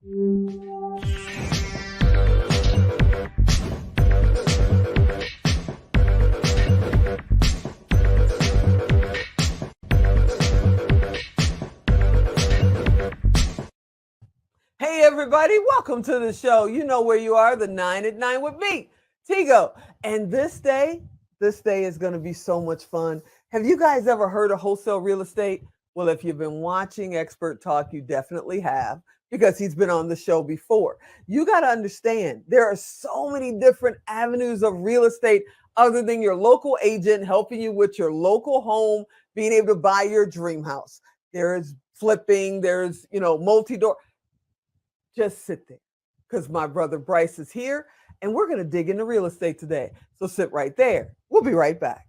Hey everybody, welcome to the show. You know where you are, the 9 at 9 with me, Tigo. And this day is going to be so much fun. Have you guys ever heard of wholesale real estate? Well, if you've been watching Expert Talk, you definitely have because he's been on the show before. You got to understand, there are so many different avenues of real estate other than your local agent helping you with your local home, being able to buy your dream house. There's flipping, there's, multi-door. Just sit there because my brother Bryce is here and we're going to dig into real estate today. So sit right there. We'll be right back.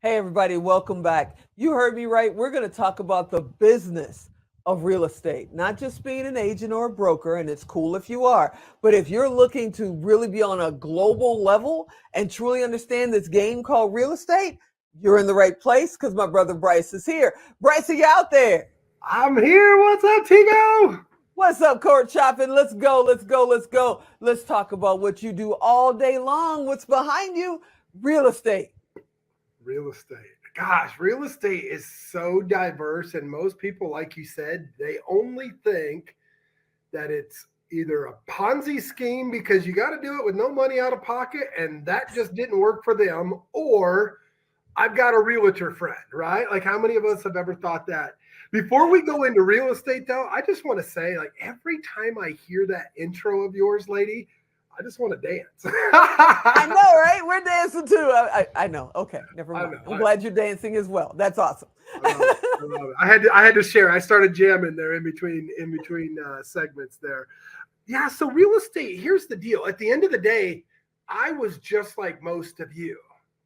Hey, everybody, welcome back. You heard me right. We're going to talk about the business of real estate, not just being an agent or a broker, and it's cool if you are, but if you're looking to really be on a global level and truly understand this game called real estate, you're in the right place because my brother Bryce is here. Bryce, are you out there? I'm here. What's up, Tigo? What's up, Court Chopping? Let's go. Let's talk about what you do all day long. What's behind you? Real estate. Real estate. Gosh, real estate is so diverse. And most people, like you said, they only think that it's either a Ponzi scheme because you got to do it with no money out of pocket. And that just didn't work for them. Or I've got a realtor friend, right? Like how many of us have ever thought that? Before we go into real estate, though, I just want to say, like, every time I hear that intro of yours, lady, I just want to dance. I know, right? We're dancing too. I know. Okay, never mind. I'm glad you're dancing as well. That's awesome. I love it. I had to share. I started jamming there in between segments there. Yeah. So real estate. Here's the deal. At the end of the day, I was just like most of you.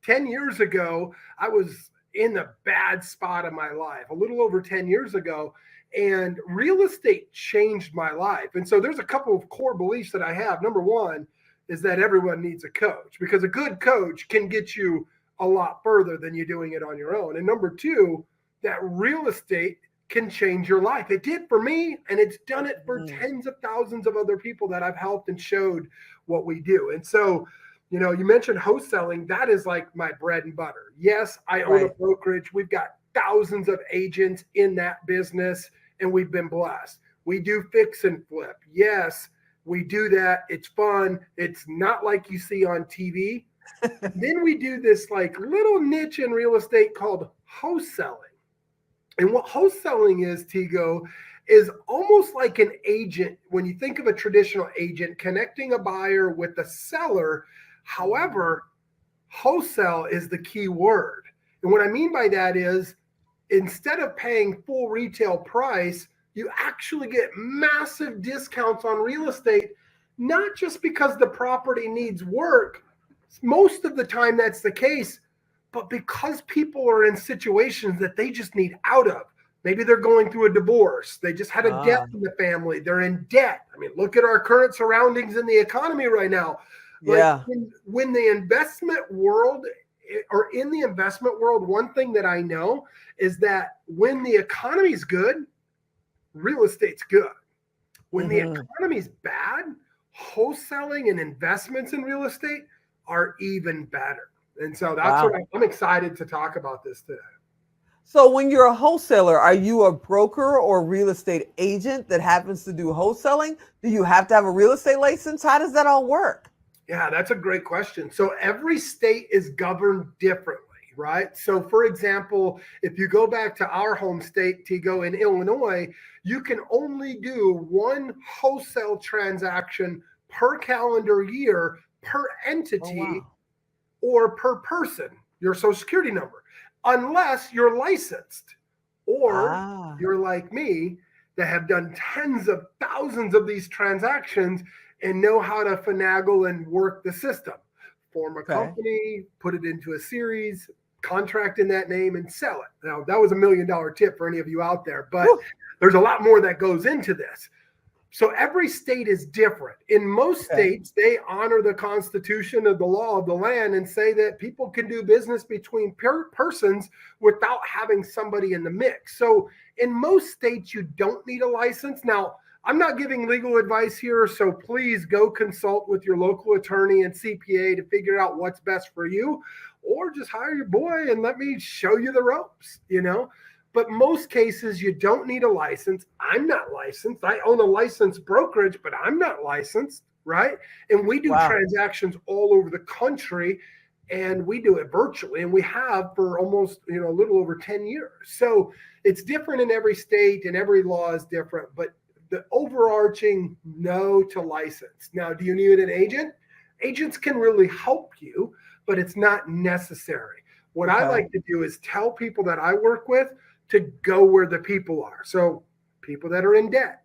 10 years ago, I was in a bad spot of my life. A little over 10 years ago. And real estate changed my life. And so there's a couple of core beliefs that I have. Number one is that everyone needs a coach because a good coach can get you a lot further than you doing it on your own. And number two, that real estate can change your life. It did for me, and it's done it for tens of thousands of other people that I've helped and showed what we do. And so, you mentioned wholesaling. That is like my bread and butter. Yes, I own a brokerage. We've got thousands of agents in that business, and we've been blessed. We do fix and flip. Yes, we do that. It's fun. It's not like you see on TV. Then we do this like little niche in real estate called wholesaling. And what wholesaling is, Tigo, is almost like an agent. When you think of a traditional agent connecting a buyer with a seller, however, wholesale is the key word. And what I mean by that is instead of paying full retail price, you actually get massive discounts on real estate, not just because the property needs work. Most of the time that's the case, but because people are in situations that they just need out of. Maybe they're going through a divorce. They just had a death in the family. They're in debt. I mean, look at our current surroundings in the economy right now. Yeah. When the investment world or in the investment world, one thing that I know is that when the economy's good, real estate's good. When the economy's bad, wholesaling and investments in real estate are even better. And so that's what I'm excited to talk about this today. So when you're a wholesaler, are you a broker or real estate agent that happens to do wholesaling? Do you have to have a real estate license? How does that all work? Yeah, that's a great question. So every state is governed differently. right? So for example, if you go back to our home state, Tigo, in Illinois, you can only do one wholesale transaction per calendar year, per Oh, entity, wow. or per person, your social security number, unless you're licensed or Ah, you're like me that have done tens of thousands of these transactions and know how to finagle and work the system. Form a okay. company, put it into a series, contract in that name, and sell it. Now, that was $1 million tip for any of you out there, but Whew, there's a lot more that goes into this. So every state is different. In most okay. states, they honor the Constitution of the law of the land and say that people can do business between persons without having somebody in the mix. So in most states, you don't need a license. Now, I'm not giving legal advice here, so please go consult with your local attorney and CPA to figure out what's best for you, or just hire your boy and let me show you the ropes, you know? But most cases, you don't need a license. I'm not licensed. I own a licensed brokerage, but I'm not licensed, right? And we do Wow. transactions all over the country, and we do it virtually, and we have for almost, a little over 10 years. So it's different in every state, and every law is different, but the overarching no to license. Now, do you need an agent? Agents can really help you, but it's not necessary. What I Okay. like to do is tell people that I work with to go where the people are. So people that are in debt,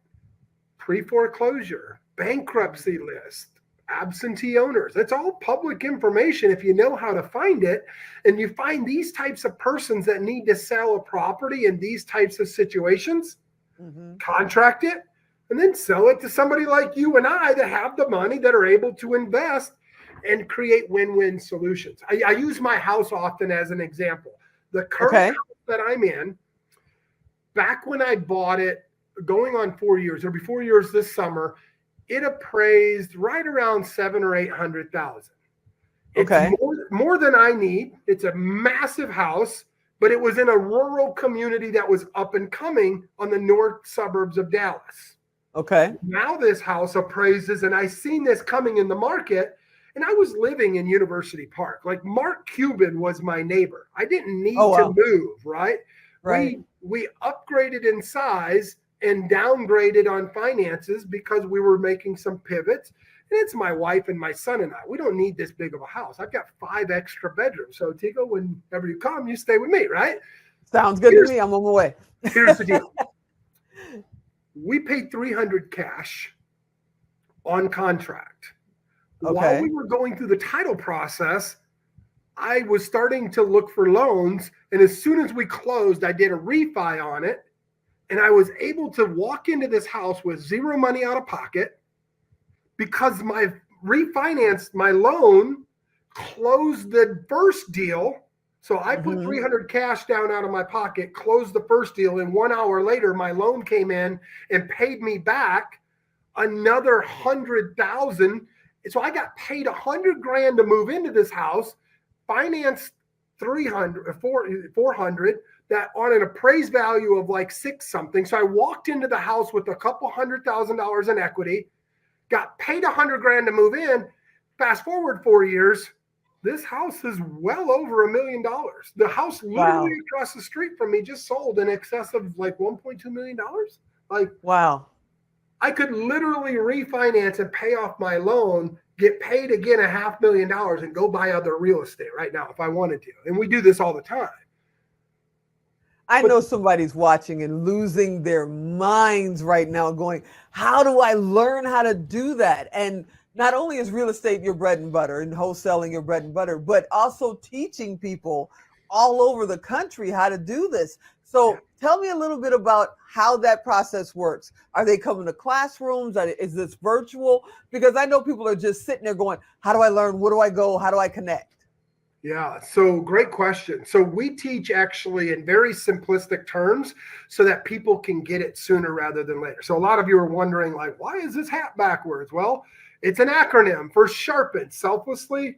pre-foreclosure, bankruptcy list, absentee owners. That's all public information if you know how to find it. And you find these types of persons that need to sell a property in these types of situations, Hmm. contract it, and then sell it to somebody like you and I that have the money, that are able to invest and create win-win solutions. I use my house often as an example. The current Okay. house that I'm in, back when I bought it, going on 4 years, it'll be 4 years this summer, it appraised right around 7 or 800,000. It's Okay. more than I need. It's a massive house, but it was in a rural community that was up and coming on the north suburbs of Dallas. Okay. Now this house appraises, and I seen this coming in the market, and I was living in University Park. Like Mark Cuban was my neighbor. I didn't Oh, need to wow. move, right? Right. We upgraded in size and downgraded on finances because we were making some pivots. And it's my wife and my son and I. We don't need this big of a house. I've got 5 extra bedrooms. So Tigo, whenever you come, you stay with me, right? Sounds good to Here's me. I'm on my way. here's the deal. We paid 300 cash on contract. While Okay. we were going through the title process, I was starting to look for loans. And as soon as we closed, I did a refi on it. And I was able to walk into this house with zero money out of pocket because my refinanced my loan, closed the first deal. So I put Hmm. 300 cash down out of my pocket, closed the first deal, and 1 hour later, my loan came in and paid me back another 100,000. So I got paid 100 grand to move into this house, financed 400 that on an appraised value of like 6 something. So I walked into the house with a couple $100,000 in equity, got paid 100 grand to move in. Fast forward 4 years, this house is well over $1 million. The house literally Wow. across the street from me just sold in excess of like $1.2 million. Like, Wow. I could literally refinance and pay off my loan, get paid again $500,000 and go buy other real estate right now if I wanted to. And we do this all the time. I But know somebody's watching and losing their minds right now, going, how do I learn how to do that? And not only is real estate your bread and butter and wholesaling your bread and butter, but also teaching people all over the country how to do this. yeah, So tell me a little bit about how that process works. Are they coming to classrooms? Is this virtual? Because I know people are just sitting there going, how do I learn? Where do I go? How do I connect? yeah. So great question. So we teach actually in very simplistic terms so that people can get it sooner rather than later. So a lot of you are wondering, like, why is this hat backwards? Well, it's an acronym for sharpen, selflessly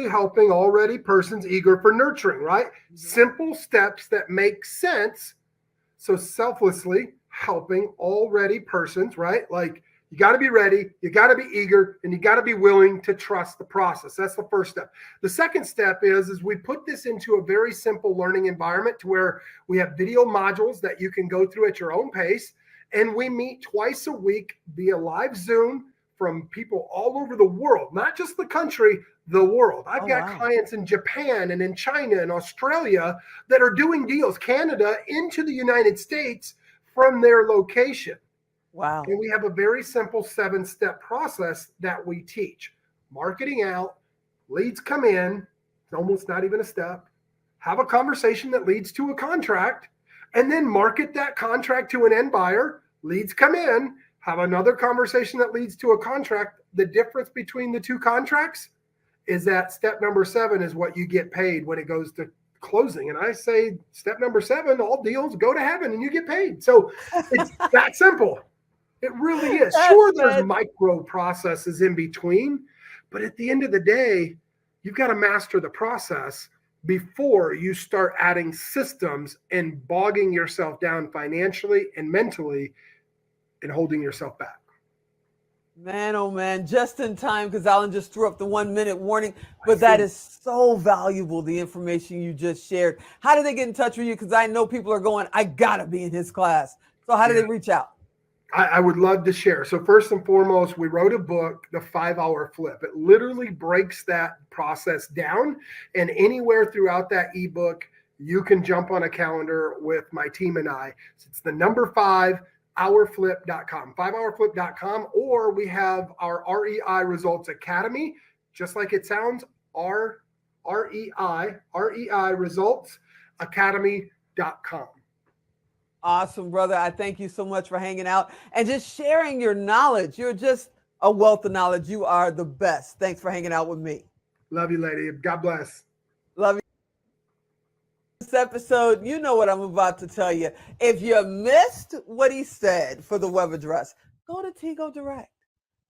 helping already persons eager for nurturing, right? Simple steps that make sense. So selflessly helping already persons, right? Like You got to be ready, you got to be eager, and you got to be willing to trust the process. That's the first step. The second step is we put this into a very simple learning environment to where we have video modules that you can go through at your own pace. And we meet twice a week via live Zoom from people all over the world, not just the country, the world. I've got clients in Japan and in China and Australia that are doing deals, Canada into the United States from their location. Wow. And we have a very simple 7-step process that we teach. Marketing out, leads come in, it's almost not even a step. Have a conversation that leads to a contract, and then market that contract to an end buyer. Leads come in, have another conversation that leads to a contract. The difference between the two contracts is that step number 7 is what you get paid when it goes to closing. And I say step number 7, all deals go to heaven and you get paid. So it's that simple. It really is. Sure, there's micro processes in between, but at the end of the day, you've got to master the process before you start adding systems and bogging yourself down financially and mentally and holding yourself back. Man, oh man, just in time, because Alan just threw up the 1-minute warning, but that is so valuable, the information you just shared. How do they get in touch with you? Because I know people are going, I gotta be in his class. So how do they reach out? I would love to share. So first and foremost, we wrote a book, The 5-Hour Flip. It literally breaks that process down. And anywhere throughout that ebook, you can jump on a calendar with my team and I. So it's the number 5hourflip.com, 5hourflip.com, or we have our REI Results Academy, just like it sounds, REI Results Academy.com. Awesome, brother. I thank you so much for hanging out and just sharing your knowledge. You're just a wealth of knowledge. You are the best. Thanks for hanging out with me. Love you, lady. God bless. Love you. This episode, you know what I'm about to tell you. If you missed what he said for the web address, go to Tigo Direct.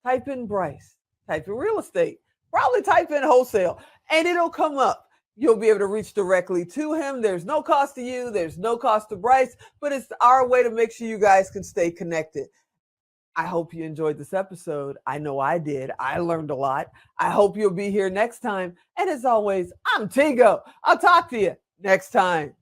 Type in Bryce. Type in real estate. Probably type in wholesale, and it'll come up. You'll be able to reach directly to him. There's no cost to you. There's no cost to Bryce, but it's our way to make sure you guys can stay connected. I hope you enjoyed this episode. I know I did. I learned a lot. I hope you'll be here next time. And as always, I'm Tigo. I'll talk to you next time.